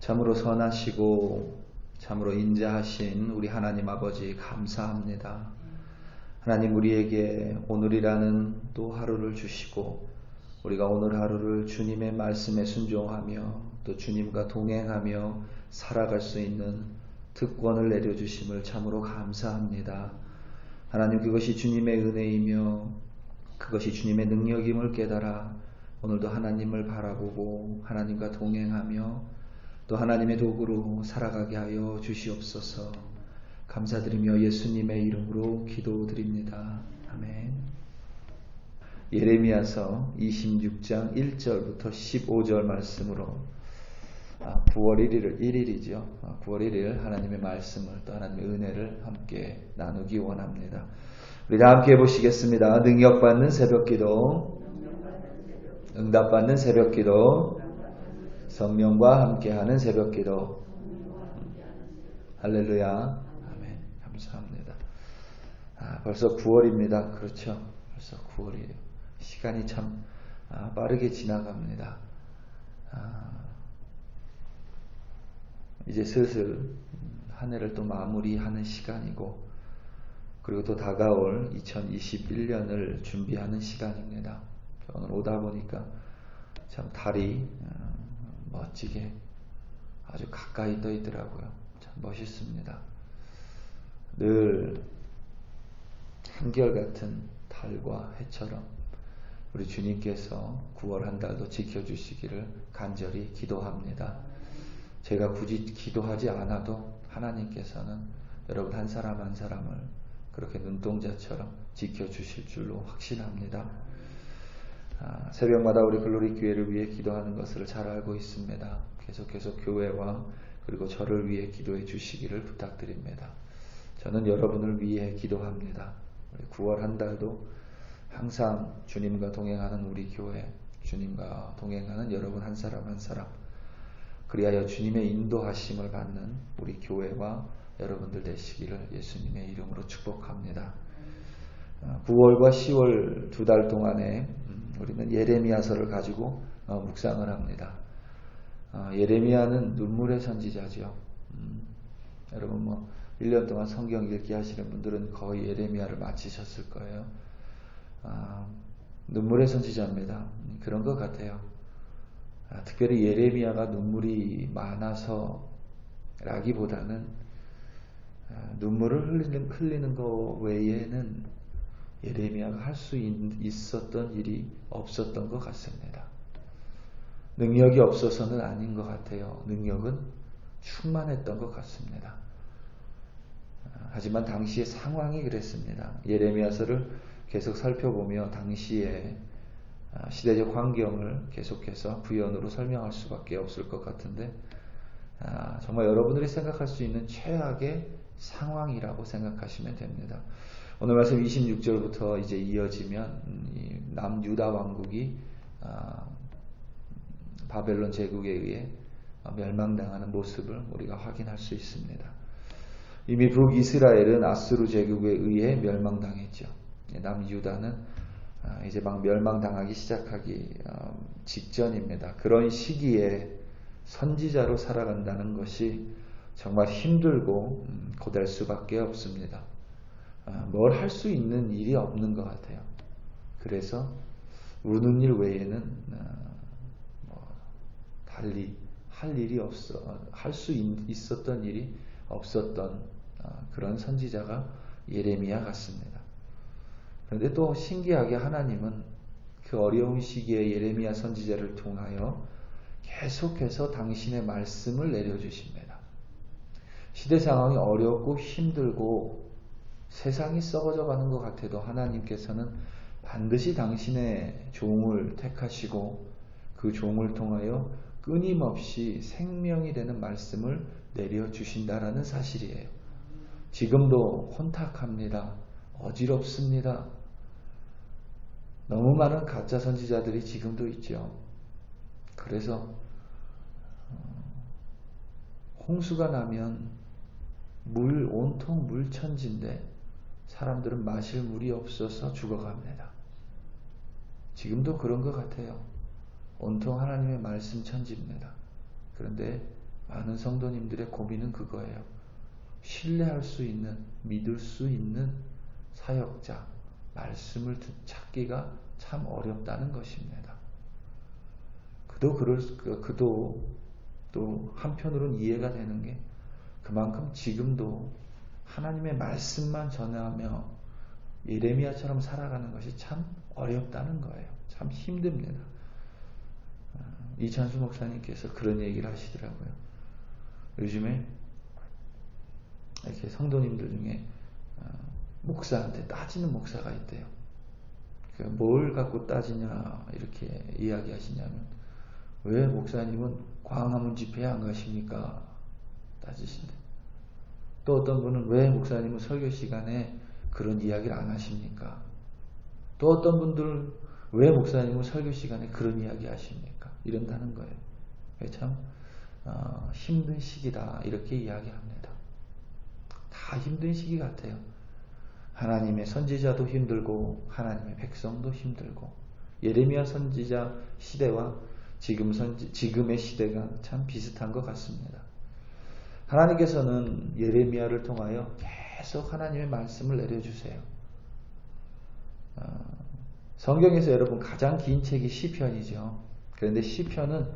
참으로 선하시고 참으로 인자하신 우리 하나님 아버지 감사합니다. 하나님, 우리에게 오늘이라는 또 하루를 주시고 우리가 오늘 하루를 주님의 말씀에 순종하며 또 주님과 동행하며 살아갈 수 있는 특권을 내려주심을 참으로 감사합니다. 하나님, 그것이 주님의 은혜이며 그것이 주님의 능력임을 깨달아 오늘도 하나님을 바라보고 하나님과 동행하며 또 하나님의 도구로 살아가게 하여 주시옵소서. 감사드리며 예수님의 이름으로 기도드립니다. 아멘. 예레미야서 26장 1절부터 15절 말씀으로 9월 1일이죠. 9월 1일 하나님의 말씀을 또 하나님의 은혜를 함께 나누기 원합니다. 우리 다 함께 해보시겠습니다. 능력받는 새벽기도, 응답받는 새벽기도, 성령과 함께하는 새벽기도. 할렐루야. 아멘. 감사합니다. 벌써 9월입니다. 그렇죠. 벌써 9월이에요. 시간이 참 빠르게 지나갑니다. 이제 슬슬 한 해를 또 마무리하는 시간이고, 그리고 또 다가올 2021년을 준비하는 시간입니다. 오늘 오다 보니까 참 달이 멋지게 아주 가까이 떠 있더라고요. 참 멋있습니다. 늘 한결같은 달과 해처럼 우리 주님께서 9월 한 달도 지켜주시기를 간절히 기도합니다. 제가 굳이 기도하지 않아도 하나님께서는 여러분 한 사람 한 사람을 그렇게 눈동자처럼 지켜주실 줄로 확신합니다. 새벽마다 우리 글로리 교회를 위해 기도하는 것을 잘 알고 있습니다. 계속 교회와 그리고 저를 위해 기도해 주시기를 부탁드립니다. 저는 여러분을 위해 기도합니다. 우리 9월 한 달도 항상 주님과 동행하는 우리 교회, 주님과 동행하는 여러분 한 사람 한 사람, 그리하여 주님의 인도하심을 받는 우리 교회와 여러분들 되시기를 예수님의 이름으로 축복합니다. 9월과 10월 두 달 동안에 우리는 예레미야서를 가지고 묵상을 합니다. 예레미야는 눈물의 선지자죠. 여러분 1년 동안 성경 읽기 하시는 분들은 거의 예레미야를 마치셨을 거예요. 눈물의 선지자입니다. 그런 것 같아요. 특별히 예레미야가 눈물이 많아서 라기보다는 눈물을 흘리는 것 외에는 예레미야가 할 수 있었던 일이 없었던 것 같습니다. 능력이 없어서는 아닌 것 같아요. 능력은 충만했던 것 같습니다. 하지만 당시의 상황이 그랬습니다. 예레미야서를 계속 살펴보며 당시의 시대적 환경을 계속해서 부연으로 설명할 수밖에 없을 것 같은데, 정말 여러분들이 생각할 수 있는 최악의 상황이라고 생각하시면 됩니다. 오늘 말씀 26절부터 이제 이어지면 남유다 왕국이 바벨론 제국에 의해 멸망당하는 모습을 우리가 확인할 수 있습니다. 이미 북이스라엘은 아수르 제국에 의해 멸망당했죠. 남유다는 이제 막 멸망당하기 시작하기 직전입니다. 그런 시기에 선지자로 살아간다는 것이 정말 힘들고 고될 수밖에 없습니다. 뭘 할 수 있는 일이 없는 것 같아요. 그래서 우는 일 외에는 달리 할 일이 없어, 할 수 있었던 일이 없었던 그런 선지자가 예레미야 같습니다. 그런데 또 신기하게 하나님은 그 어려운 시기에 예레미야 선지자를 통하여 계속해서 당신의 말씀을 내려주십니다. 시대 상황이 어렵고 힘들고 세상이 썩어져 가는 것 같아도 하나님께서는 반드시 당신의 종을 택하시고 그 종을 통하여 끊임없이 생명이 되는 말씀을 내려주신다라는 사실이에요. 지금도 혼탁합니다. 어지럽습니다. 너무 많은 가짜 선지자들이 지금도 있죠. 그래서 홍수가 나면 온통 물천지인데 사람들은 마실 물이 없어서 죽어갑니다. 지금도 그런 것 같아요. 온통 하나님의 말씀 천지입니다. 그런데 많은 성도님들의 고민은 그거예요. 신뢰할 수 있는, 믿을 수 있는 사역자, 말씀을 찾기가 참 어렵다는 것입니다. 그도 또 한편으로는 이해가 되는 게 그만큼 지금도 하나님의 말씀만 전하며 예레미야처럼 살아가는 것이 참 어렵다는 거예요. 참 힘듭니다. 이찬수 목사님께서 그런 얘기를 하시더라고요. 요즘에 이렇게 성도님들 중에 목사한테 따지는 목사가 있대요. 뭘 갖고 따지냐 이렇게 이야기하시냐면, 왜 목사님은 광화문 집회에 안 가십니까? 따지신대. 또 어떤 분은 왜 목사님은 설교 시간에 그런 이야기를 안 하십니까? 또 어떤 분들은 왜 목사님은 설교 시간에 그런 이야기 하십니까? 이런다는 거예요. 참 힘든 시기다 이렇게 이야기합니다. 다 힘든 시기 같아요. 하나님의 선지자도 힘들고 하나님의 백성도 힘들고, 예레미야 선지자 시대와 지금의 시대가 참 비슷한 것 같습니다. 하나님께서는 예레미야를 통하여 계속 하나님의 말씀을 내려주세요. 성경에서 여러분 가장 긴 책이 시편이죠. 그런데 시편은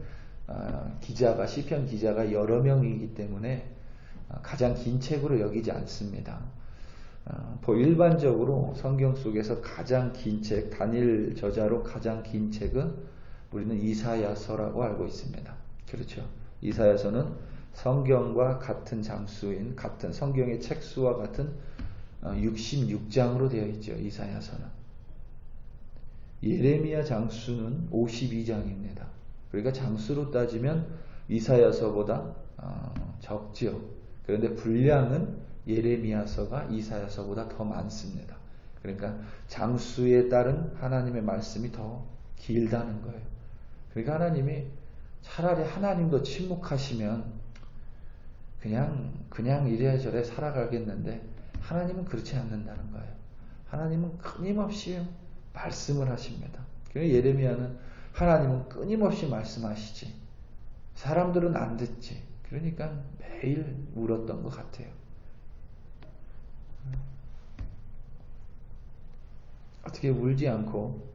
시편 기자가 여러 명이기 때문에 가장 긴 책으로 여기지 않습니다. 일반적으로 성경 속에서 가장 긴 책, 다니엘 저자로 가장 긴 책은 우리는 이사야서라고 알고 있습니다. 그렇죠. 이사야서는 성경과 같은 장수인, 같은 성경의 책수와 같은 66장으로 되어 있죠. 이사야서는. 예레미야 장수는 52장입니다. 그러니까 장수로 따지면 이사야서보다 적죠. 그런데 분량은 예레미야서가 이사야서보다 더 많습니다. 그러니까 장수에 따른 하나님의 말씀이 더 길다는 거예요. 그러니까 하나님이 차라리 하나님도 침묵하시면 그냥 이래저래 살아가겠는데, 하나님은 그렇지 않는다는 거예요. 하나님은 끊임없이 말씀을 하십니다. 그러니까 예레미야는 하나님은 끊임없이 말씀하시지, 사람들은 안 듣지. 그러니까 매일 울었던 것 같아요. 어떻게 울지 않고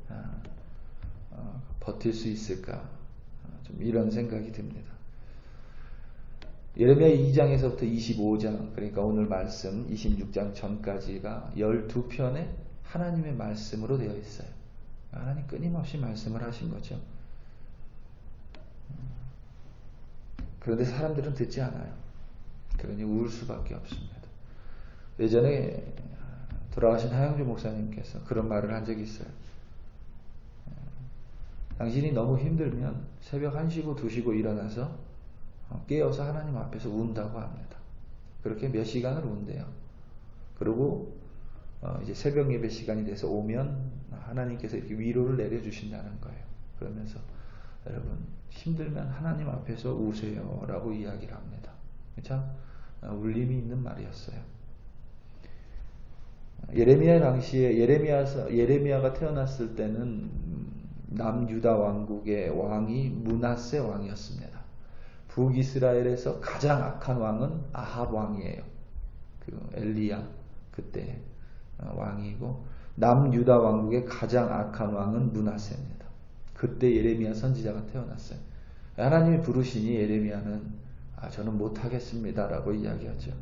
버틸 수 있을까? 좀 이런 생각이 듭니다. 예레미야 2장에서부터 25장, 그러니까 오늘 말씀 26장 전까지가 12편의 하나님의 말씀으로 되어 있어요. 하나님 끊임없이 말씀을 하신 거죠. 그런데 사람들은 듣지 않아요. 그러니 울 수밖에 없습니다. 예전에 돌아가신 하영주 목사님께서 그런 말을 한 적이 있어요. 당신이 너무 힘들면 새벽 1시고 2시고 일어나서 깨어서 하나님 앞에서 운다고 합니다. 그렇게 몇 시간을 운대요. 그리고 이제 새벽 예배 시간이 돼서 오면 하나님께서 이렇게 위로를 내려주신다는 거예요. 그러면서 여러분 힘들면 하나님 앞에서 우세요 라고 이야기를 합니다. 참 울림이 있는 말이었어요. 예레미야 당시에 예레미야가 태어났을 때는 남유다 왕국의 왕이 므낫세 왕이었습니다. 북이스라엘에서 가장 악한 왕은 아합 왕이에요. 엘리야 그때 왕이고, 남유다 왕국의 가장 악한 왕은 므낫세입니다. 그때 예레미야 선지자가 태어났어요. 하나님이 부르시니 예레미야는 저는 못하겠습니다 라고 이야기하죠.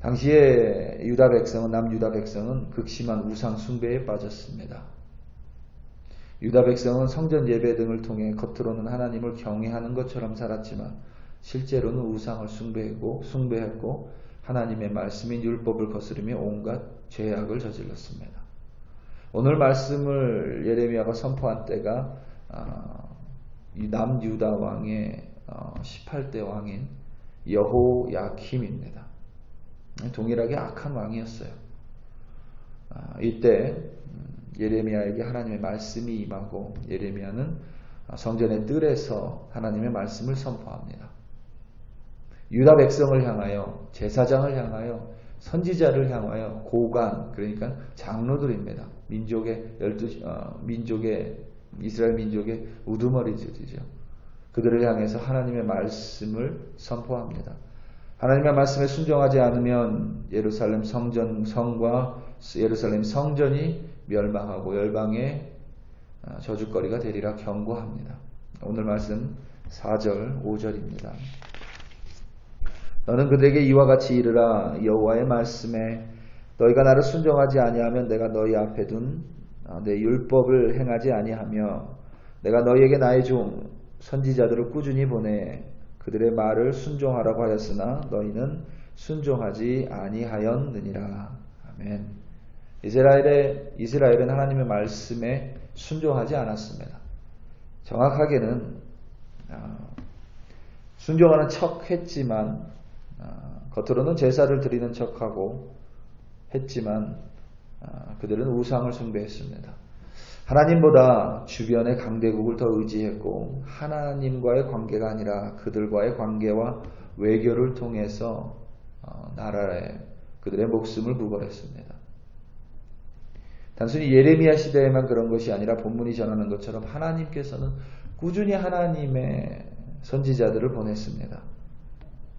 당시에 남유다 백성은 극심한 우상 숭배에 빠졌습니다. 유다 백성은 성전 예배 등을 통해 겉으로는 하나님을 경외하는 것처럼 살았지만 실제로는 우상을 숭배했고 하나님의 말씀인 율법을 거스르며 온갖 죄악을 저질렀습니다. 오늘 말씀을 예레미야가 선포한 때가 남유다 왕의 18대 왕인 여호야킴입니다. 동일하게 악한 왕이었어요. 이때 예레미야에게 하나님의 말씀이 임하고 예레미야는 성전의 뜰에서 하나님의 말씀을 선포합니다. 유다 백성을 향하여, 제사장을 향하여, 선지자를 향하여, 고관, 그러니까 장로들입니다. 이스라엘 민족의 우두머리들이죠. 그들을 향해서 하나님의 말씀을 선포합니다. 하나님의 말씀에 순종하지 않으면 예루살렘 성과 예루살렘 성전이 멸망하고 열방의 저주거리가 되리라 경고합니다. 오늘 말씀 4절 5절입니다. 너는 그들에게 이와 같이 이르라. 여호와의 말씀에 너희가 나를 순종하지 아니하면 내가 너희 앞에 둔 내 율법을 행하지 아니하며 내가 너희에게 나의 종 선지자들을 꾸준히 보내 그들의 말을 순종하라고 하였으나 너희는 순종하지 아니하였느니라. 아멘. 이스라엘은 하나님의 말씀에 순종하지 않았습니다. 정확하게는 순종하는 척 했지만 겉으로는 제사를 드리는 척하고 했지만 그들은 우상을 숭배했습니다. 하나님보다 주변의 강대국을 더 의지했고 하나님과의 관계가 아니라 그들과의 관계와 외교를 통해서 나라에 그들의 목숨을 구걸했습니다. 단순히 예레미야 시대에만 그런 것이 아니라 본문이 전하는 것처럼 하나님께서는 꾸준히 하나님의 선지자들을 보냈습니다.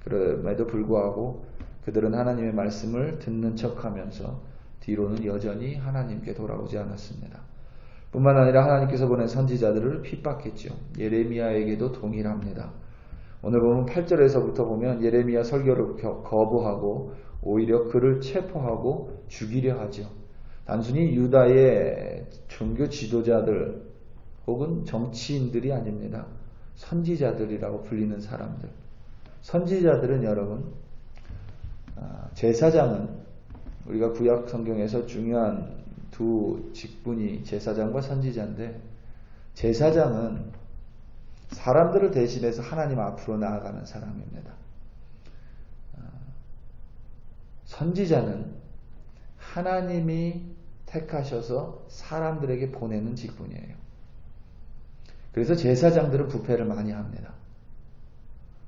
그럼에도 불구하고 그들은 하나님의 말씀을 듣는 척하면서 뒤로는 여전히 하나님께 돌아오지 않았습니다. 뿐만 아니라 하나님께서 보낸 선지자들을 핍박했죠. 예레미야에게도 동일합니다. 오늘 보면 8절에서부터 보면 예레미야 설교를 거부하고 오히려 그를 체포하고 죽이려 하죠. 단순히 유다의 종교 지도자들 혹은 정치인들이 아닙니다. 선지자들이라고 불리는 사람들. 선지자들은 여러분, 제사장은 우리가 구약 성경에서 중요한 두 직분이 제사장과 선지자인데 제사장은 사람들을 대신해서 하나님 앞으로 나아가는 사람입니다. 선지자는 하나님이 택하셔서 사람들에게 보내는 직분이에요. 그래서 제사장들은 부패를 많이 합니다.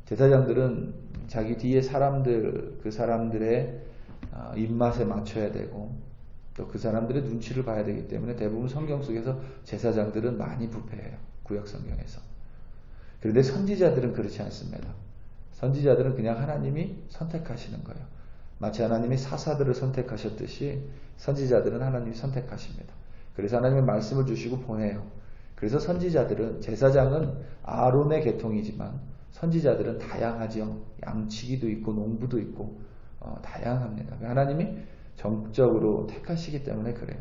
제사장들은 자기 뒤에 그 사람들의 입맛에 맞춰야 되고 또 그 사람들의 눈치를 봐야 되기 때문에 대부분 성경 속에서 제사장들은 많이 부패해요. 구약 성경에서. 그런데 선지자들은 그렇지 않습니다. 선지자들은 그냥 하나님이 선택하시는 거예요. 마치 하나님이 사사들을 선택하셨듯이 선지자들은 하나님이 선택하십니다. 그래서 하나님의 말씀을 주시고 보내요. 그래서 선지자들은 제사장은 아론의 계통이지만 선지자들은 다양하죠. 양치기도 있고 농부도 있고 다양합니다. 하나님이 정적으로 택하시기 때문에 그래요.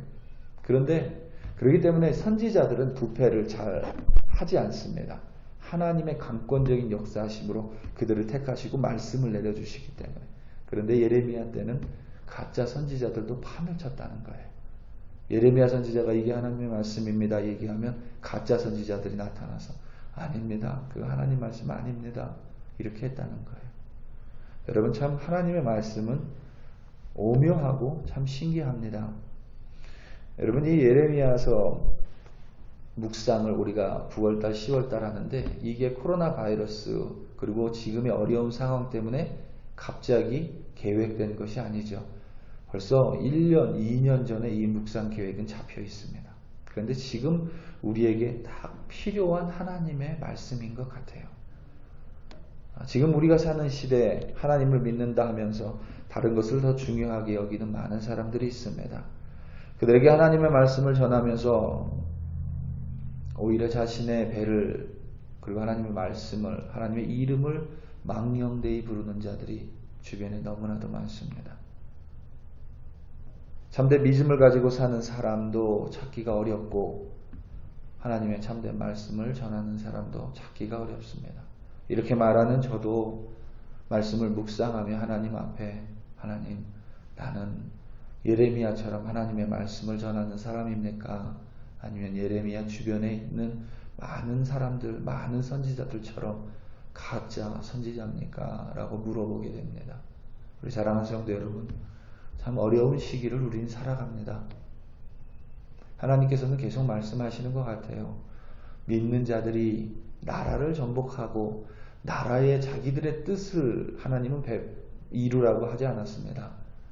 그런데 그렇기 때문에 선지자들은 부패를 잘 하지 않습니다. 하나님의 강권적인 역사하심으로 그들을 택하시고 말씀을 내려주시기 때문에. 그런데 예레미야 때는 가짜 선지자들도 파묻혔다는 거예요. 예레미야 선지자가 이게 하나님의 말씀입니다 얘기하면 가짜 선지자들이 나타나서 아닙니다. 그 하나님 말씀 아닙니다. 이렇게 했다는 거예요. 여러분 참 하나님의 말씀은 오묘하고 참 신기합니다. 여러분 이 예레미야서 묵상을 우리가 9월달 10월달 하는데 이게 코로나 바이러스 그리고 지금의 어려운 상황 때문에 갑자기 계획된 것이 아니죠. 벌써 1년, 2년 전에 이 묵상 계획은 잡혀 있습니다. 그런데 지금 우리에게 딱 필요한 하나님의 말씀인 것 같아요. 지금 우리가 사는 시대에 하나님을 믿는다 하면서 다른 것을 더 중요하게 여기는 많은 사람들이 있습니다. 그들에게 하나님의 말씀을 전하면서 오히려 자신의 배를 그리고 하나님의 말씀을 하나님의 이름을 망령되이 부르는 자들이 주변에 너무나도 많습니다. 참된 믿음을 가지고 사는 사람도 찾기가 어렵고 하나님의 참된 말씀을 전하는 사람도 찾기가 어렵습니다. 이렇게 말하는 저도 말씀을 묵상하며 하나님 앞에 하나님 나는 예레미야처럼 하나님의 말씀을 전하는 사람입니까? 아니면 예레미야 주변에 있는 많은 사람들, 많은 선지자들처럼 가짜 선지자입니까? 라고 물어보게 됩니다. 우리 사랑하는 성도 여러분, 참 어려운 시기를 우리는 살아갑니다. 하나님께서는 계속 말씀하시는 것 같아요. 믿는 자들이 나라를 정복하고 나라의 자기들의 뜻을 하나님은 이루라고 하지 않았습니다.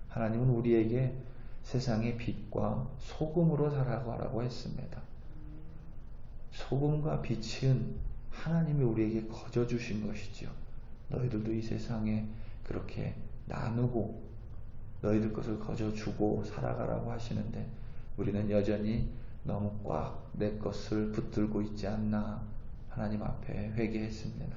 하나님은 우리에게 세상의 빛과 소금으로 살아가라고 했습니다. 소금과 빛은 하나님이 우리에게 거저 주신 것이지요. 너희들도 이 세상에 그렇게 나누고 너희들 것을 거저 주고 살아가라고 하시는데 우리는 여전히 너무 꽉 내 것을 붙들고 있지 않나 하나님 앞에 회개했습니다.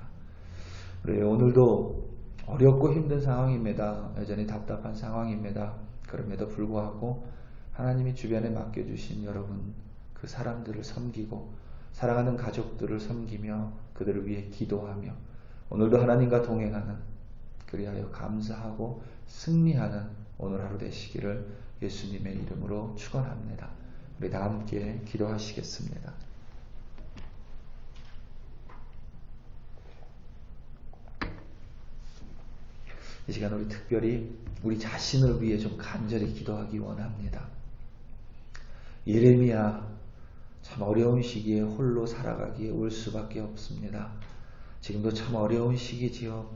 그래요. 오늘도 어렵고 힘든 상황입니다. 여전히 답답한 상황입니다. 그럼에도 불구하고 하나님이 주변에 맡겨주신 여러분 그 사람들을 섬기고 사랑하는 가족들을 섬기며 그들을 위해 기도하며 오늘도 하나님과 동행하는 그리하여 감사하고 승리하는 오늘 하루 되시기를 예수님의 이름으로 축원합니다. 우리 다 함께 기도하시겠습니다. 이 시간 우리 특별히 우리 자신을 위해 좀 간절히 기도하기 원합니다. 예레미야 참 어려운 시기에 홀로 살아가기에 올 수밖에 없습니다. 지금도 참 어려운 시기지요.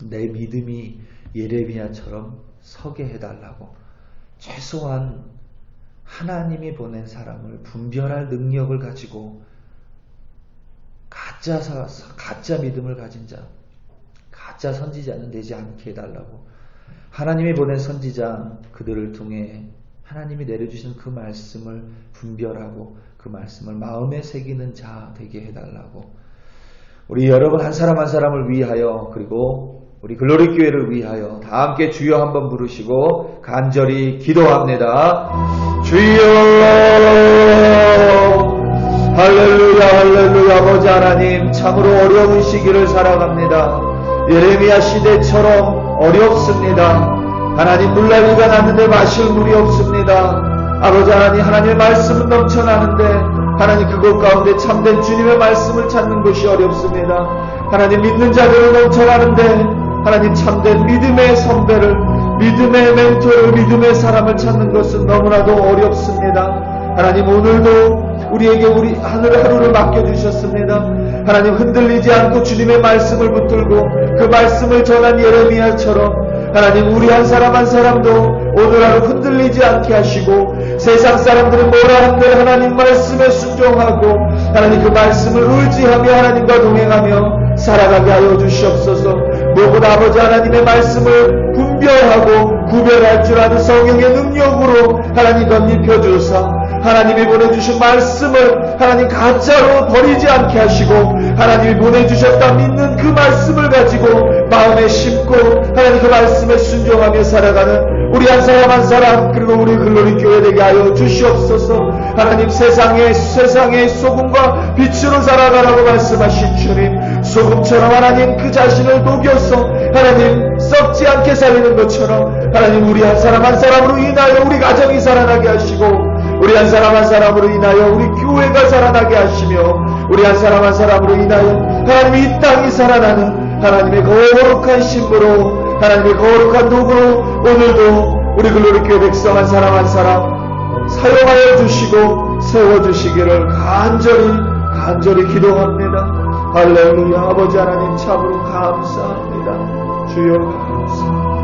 내 믿음이 예레미야처럼 서게 해달라고 최소한 하나님이 보낸 사람을 분별할 능력을 가지고 가짜 믿음을 가진 자, 가짜 선지자는 되지 않게 해달라고 하나님이 보낸 선지자 그들을 통해 하나님이 내려주시는 그 말씀을 분별하고 그 말씀을 마음에 새기는 자 되게 해달라고 우리 여러분 한 사람 한 사람을 위하여 그리고 우리 글로리 교회를 위하여 다 함께 주여 한번 부르시고 간절히 기도합니다. 주여 할렐루야 할렐루야 아버지 하나님 참으로 어려운 시기를 살아갑니다. 예레미야 시대처럼 어렵습니다. 하나님 물난리가 났는데 마실 물이 없습니다. 아버지 하나님 하나님의 말씀은 넘쳐나는데 하나님 그곳 가운데 참된 주님의 말씀을 찾는 것이 어렵습니다. 하나님 믿는 자들은 넘쳐나는데 하나님 참된 믿음의 선배를 믿음의 멘토를 믿음의 사람을 찾는 것은 너무나도 어렵습니다. 하나님 오늘도 우리에게 우리 하루를 맡겨주셨습니다. 하나님 흔들리지 않고 주님의 말씀을 붙들고 그 말씀을 전한 예레미야처럼 하나님 우리 한 사람 한 사람도 오늘 하루 흔들리지 않게 하시고 세상 사람들은 뭐라 한들 하나님 말씀에 순종하고 하나님 그 말씀을 의지하며 하나님과 동행하며 살아가게 하여 주시옵소서. 무엇보다 아버지 하나님의 말씀을 분별하고 구별할 줄 아는 성령의 능력으로 하나님 덧입혀 주사 하나님이 보내주신 말씀을 하나님 가짜로 버리지 않게 하시고 하나님이 보내주셨다 믿는 그 말씀을 가지고 마음에 심고 하나님 그 말씀에 순종하며 살아가는 우리 한 사람 한 사람 그리고 우리 글로리 교회 되게 하여 주시옵소서. 하나님 세상의 소금과 빛으로 살아가라고 말씀하신 주님 소금처럼 하나님 그 자신을 녹여서 하나님 썩지 않게 살리는 것처럼 하나님 우리 한 사람 한 사람으로 인하여 우리 가정이 살아나게 하시고 우리 한 사람 한 사람으로 인하여 우리 교회가 살아나게 하시며 우리 한 사람 한 사람으로 인하여 하나님 이 땅이 살아나는 하나님의 거룩한 신부로 하나님의 거룩한 도구로 오늘도 우리 글로리 교회 백성 한 사람 한 사람 사용하여 주시고 세워주시기를 간절히 기도합니다. 할렐루야 아버지 하나님 참으로 감사합니다. 주여 감사합니다.